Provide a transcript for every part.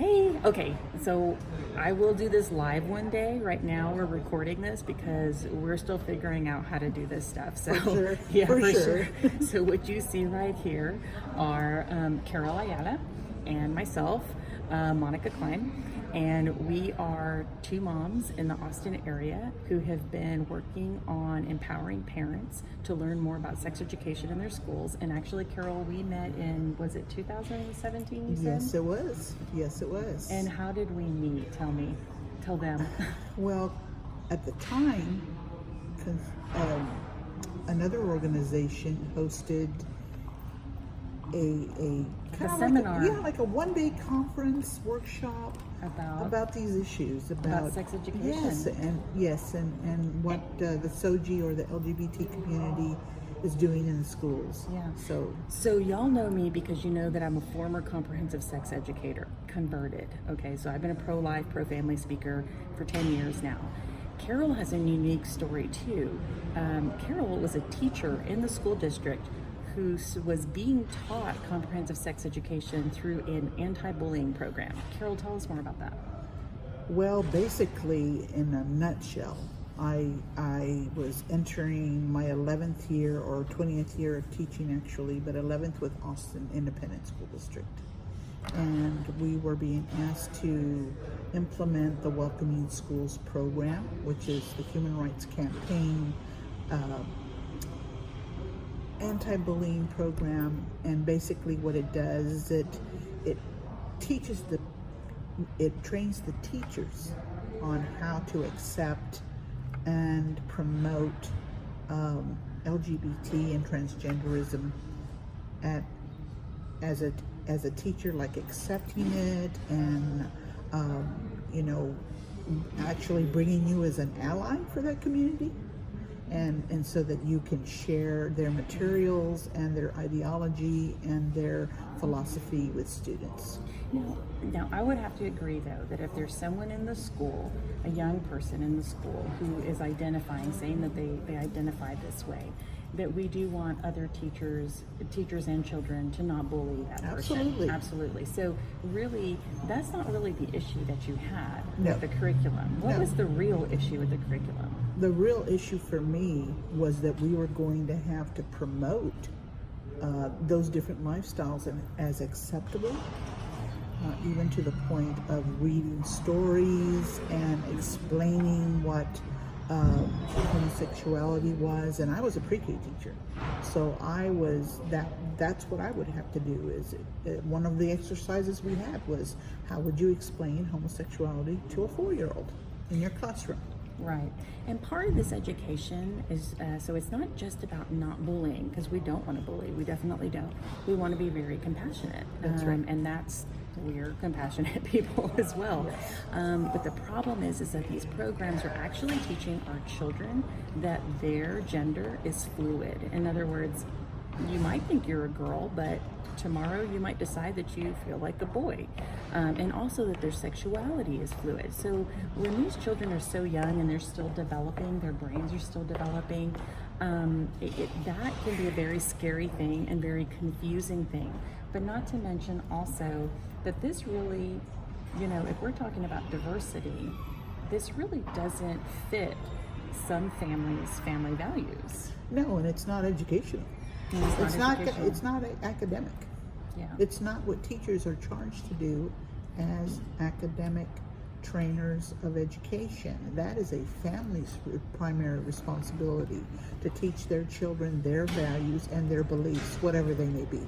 Hey, okay, so I will do this live one day. Right now we're recording this because we're still figuring out how to do this stuff. So For sure. yeah, For for sure. sure. So what you see right here are Caryl Ayala and myself, Monica Klein, and we are two moms in the Austin area who have been working on empowering parents to learn more about sex education in their schools. And actually, Caryl, we met in, was it 2017, you said? Yes, it was. Yes, it was. And how did we meet? Tell me. Tell them. Well, at the time, another organization hosted a kind of seminar. like a one-day conference workshop About these issues about sex education. and what the SOGI or the LGBT community is doing in the schools. Yeah. So y'all know me because you know that I'm a former comprehensive sex educator, converted. Okay, so I've been a pro-life, pro-family speaker for 10 years now. Caryl has a unique story too. Caryl was a teacher in the school district who was being taught comprehensive sex education through an anti-bullying program. Caryl, tell us more about that. Well, basically, in a nutshell, I was entering my 11th year or 20th year of teaching, actually, but 11th with Austin Independent School District. And we were being asked to implement the Welcoming Schools program, which is the Human Rights Campaign anti-bullying program. And basically what it does is it teaches it trains the teachers on how to accept and promote LGBT and transgenderism as a teacher, like accepting it and actually bringing you as an ally for that community, and so that you can share their materials and their ideology and their philosophy with students. Now, I would have to agree, though, that if there's someone in the school, a young person in the school, who is identifying, saying that they identify this way, that we do want other teachers and children to not bully that person. Absolutely. So really, that's not really the issue that you had with the curriculum. What was the real issue with the curriculum? The real issue for me was that we were going to have to promote those different lifestyles as acceptable, even to the point of reading stories and explaining what homosexuality was. And I was a pre-K teacher, so that's what I would have to do. Is one of the exercises we had was, how would you explain homosexuality to a 4-year-old in your classroom? Right. And part of this education is, so it's not just about not bullying, because we don't want to bully. We definitely don't. We want to be very compassionate. That's right. And we're compassionate people as well. But the problem is that these programs are actually teaching our children that their gender is fluid. In other words, you might think you're a girl, but tomorrow you might decide that you feel like a boy. And also that their sexuality is fluid. So when these children are so young and they're still developing, their brains are still developing, that can be a very scary thing and very confusing thing. But not to mention also that this really, if we're talking about diversity, this really doesn't fit some families' family values. No, and it's not educational. It's not academic. Yeah. It's not what teachers are charged to do as academic trainers of education. That is a family's primary responsibility, to teach their children their values and their beliefs, whatever they may be.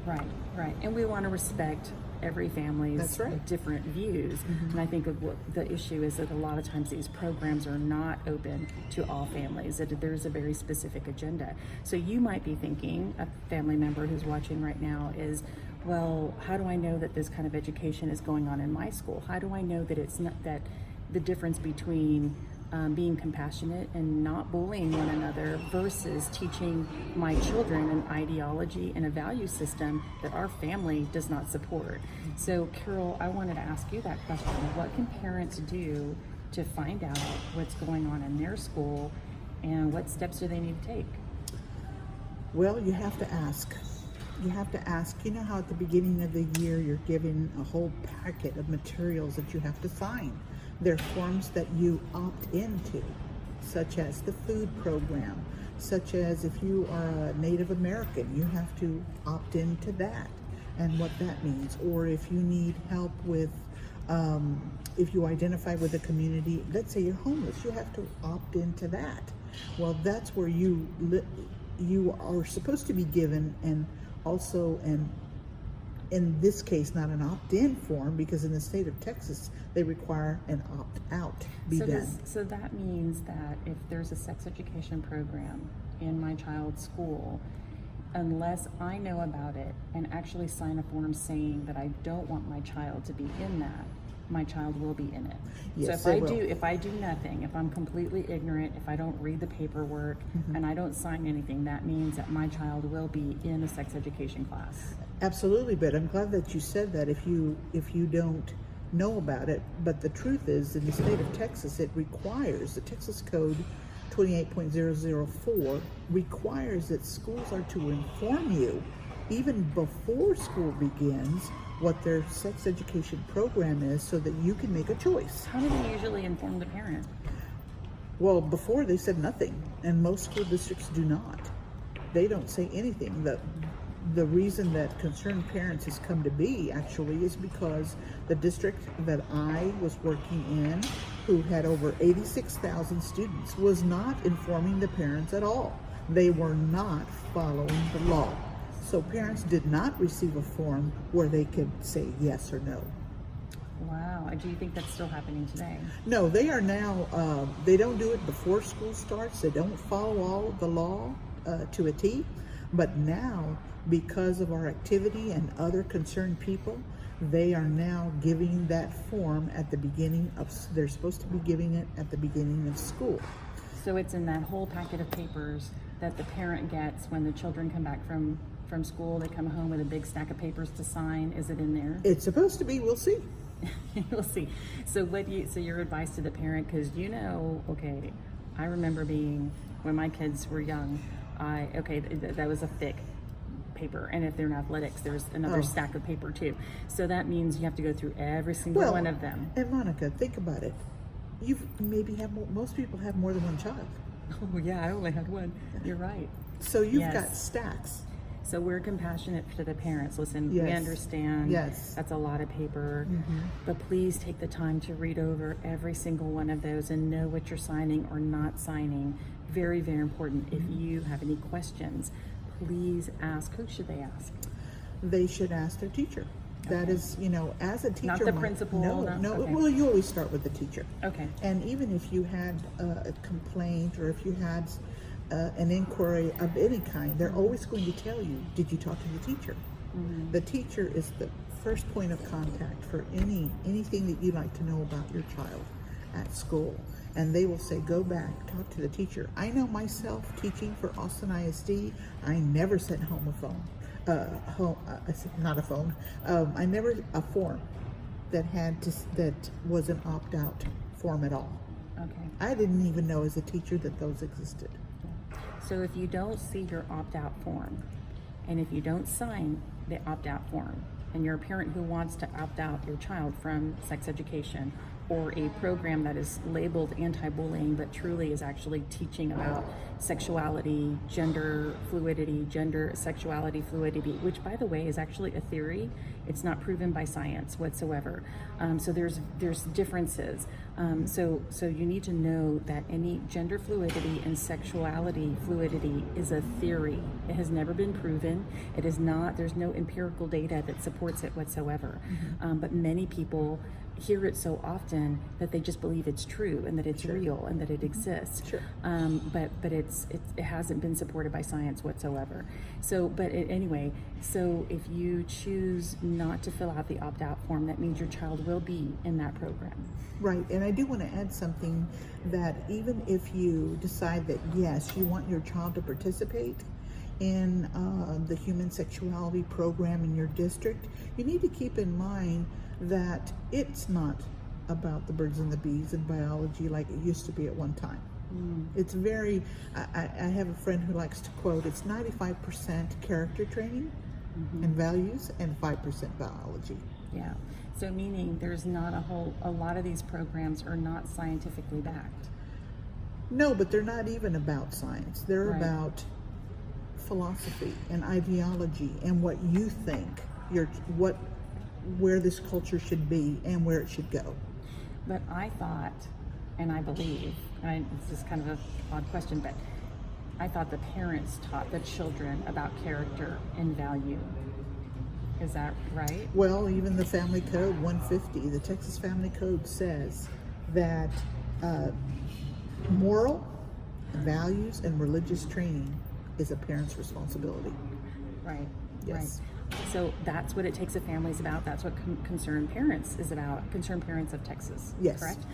Right. And we want to respect every family's different views. Mm-hmm. And I think of what the issue is, that a lot of times these programs are not open to all families, that there's a very specific agenda. So you might be thinking, a family member who's watching right now is, well, how do I know that this kind of education is going on in my school? How do I know that it's not, that the difference between being compassionate and not bullying one another versus teaching my children an ideology and a value system that our family does not support? So Caryl, I wanted to ask you that question. What can parents do to find out what's going on in their school, and what steps do they need to take? Well, you have to ask. you have to ask, you know how at the beginning of the year you're given a whole packet of materials that you have to sign. They're forms that you opt into, such as the food program, such as if you are a Native American, you have to opt into that and what that means. Or if you need help with, if you identify with a community, let's say you're homeless, you have to opt into that. Well, that's where you are supposed to be given, and also in this case not an opt-in form, because in the state of Texas they require an opt-out be done. So that means that if there's a sex education program in my child's school, unless I know about it and actually sign a form saying that I don't want my child to be in that, my child will be in it. Yes, so if I do nothing, if I'm completely ignorant, if I don't read the paperwork and I don't sign anything, that means that my child will be in a sex education class. Absolutely, but I'm glad that you said that if you don't know about it. But the truth is, in the state of Texas, it requires, the Texas Code 28.004 requires that schools are to inform you even before school begins what their sex education program is, so that you can make a choice. How do they usually inform the parent? Well, before they said nothing, and most school districts do not. They don't say anything. The reason that Concerned Parents has come to be actually is because the district that I was working in, who had over 86,000 students, was not informing the parents at all. They were not following the law. So parents did not receive a form where they could say yes or no. Wow. Do you think that's still happening today? No, they are now, they don't do it before school starts. They don't follow all of the law to a T. But now, because of our activity and other concerned people, they are now giving that form at the beginning of, they're supposed to be giving it at the beginning of school. So it's in that whole packet of papers that the parent gets when the children come back from school. They come home with a big stack of papers to sign. Is it in there? It's supposed to be. We'll see. We'll see. So so your advice to the parent, because okay, I remember being, when my kids were young, that was a thick paper, and if they're in athletics, there's another stack of paper too. So that means you have to go through every single one of them. And Monica, think about it. You maybe have most people have more than one child. Oh yeah, I only had one. You're right. So you've got stacks. So we're compassionate to the parents. Listen, Yes. we understand Yes. that's a lot of paper, but please take the time to read over every single one of those and know what you're signing or not signing. Very, very important. If you have any questions, please ask. Who should they ask? They should ask their teacher. That is, as a teacher. Not the principal. No. Okay. Well, you always start with the teacher. Okay. And even if you had a complaint, or if you had an inquiry of any kind, they're always going to tell you, did you talk to the teacher? The teacher is the first point of contact for anything that you'd like to know about your child at school. And they will say, go back, talk to the teacher. I know myself, teaching for Austin ISD, I never sent home a phone. Not a phone. I never a form that was an opt-out form at all. Okay. I didn't even know as a teacher that those existed. So if you don't see your opt-out form, and if you don't sign the opt-out form, and you're a parent who wants to opt out your child from sex education or a program that is labeled anti-bullying but truly is actually teaching about sexuality, gender fluidity, which by the way is actually a theory. It's not proven by science whatsoever. So there's differences. So you need to know that any gender fluidity and sexuality fluidity is a theory. It has never been proven. It is not. There's no empirical data that supports it whatsoever. But many people hear it so often that they just believe it's true and that it's real and that it exists. But it hasn't been supported by science whatsoever. So anyway, so if you choose not to fill out the opt-out form, that means your child will be in that program. Right, and I do want to add something, that even if you decide that yes, you want your child to participate in the human sexuality program in your district, you need to keep in mind that it's not about the birds and the bees and biology like it used to be at one time. It's very, I have a friend who likes to quote, it's 95% character training in values and 5% biology. Yeah. So meaning there's not a lot of these programs are not scientifically backed. No, but they're not even about science. They're Right. about philosophy and ideology and what you think where this culture should be and where it should go. But I thought, and I believe, and it's just kind of an odd question, but I thought the parents taught the children about character and value. Is that right? Well, even the Family Code 150, the Texas Family Code says that moral, values, and religious training is a parent's responsibility. Right. Yes. Right. So that's what It Takes a Family is about. That's what Concerned Parents is about. Concerned Parents of Texas. Yes. Correct?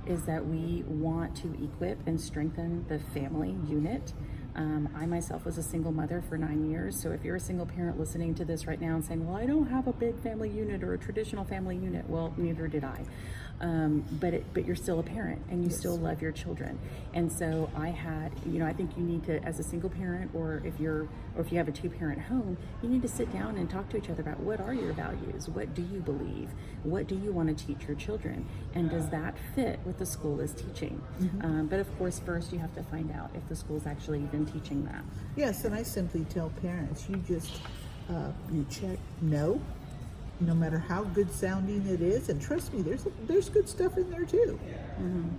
Is that we want to equip and strengthen the family unit. I myself was a single mother for 9 years. So if you're a single parent listening to this right now and saying, well, I don't have a big family unit or a traditional family unit. Well, neither did I. But you're still a parent and you Yes. still love your children. And so I think you need to, as a single parent, or if you have a 2-parent home, you need to sit down and talk to each other about what are your values? What do you believe? What do you want to teach your children? And does that fit what the school is teaching? But of course, first you have to find out if the school's actually even teaching that. Yes, and I simply tell parents, you just, you check no matter how good sounding it is, and trust me, there's good stuff in there too.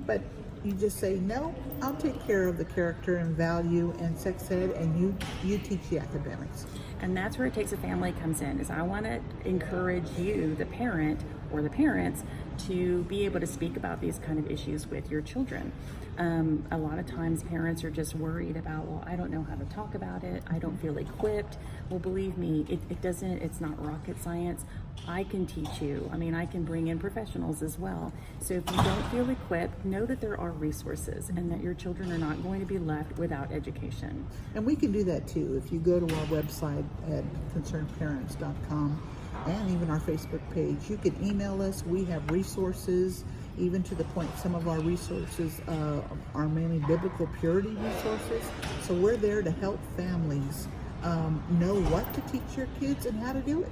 But you just say, no, I'll take care of the character and value and sex ed, and you teach the academics. And that's where It Takes a Family comes in, is I want to encourage you, the parent or the parents, to be able to speak about these kind of issues with your children. A lot of times parents are just worried about, well, I don't know how to talk about it. I don't feel equipped. Well, believe me, it's not rocket science. I can teach you. I mean, I can bring in professionals as well. So if you don't feel equipped, know that there are resources and that your children are not going to be left without education. And we can do that too. If you go to our website at concernedparents.com and even our Facebook page, you can email us. We have resources, even to the point some of our resources are mainly biblical purity resources. So we're there to help families know what to teach your kids and how to do it.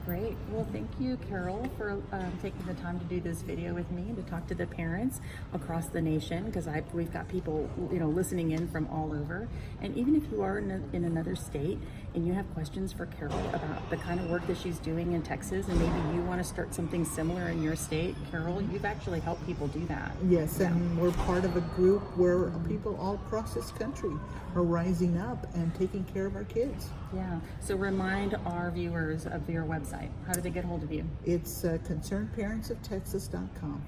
Great. Well, thank you, Caryl, for taking the time to do this video with me and to talk to the parents across the nation, because we've got people, listening in from all over. And even if you are in another state and you have questions for Caryl about the kind of work that she's doing in Texas, and maybe you want to start something similar in your state, Caryl, you've actually helped people do that. Yes, and we're part of a group where people all across this country are rising up and taking care of our kids. Yeah. So remind our viewers of your website. How do they get hold of you? It's concernedparentsoftexas.com.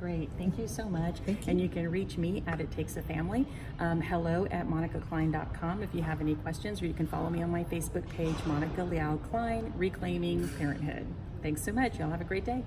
Great. Thank you so much. Thank you. And you can reach me at It Takes a Family. hello@monicaklein.com if you have any questions, or you can follow me on my Facebook page, Monica Leal Klein, Reclaiming Parenthood. Thanks so much. Y'all have a great day.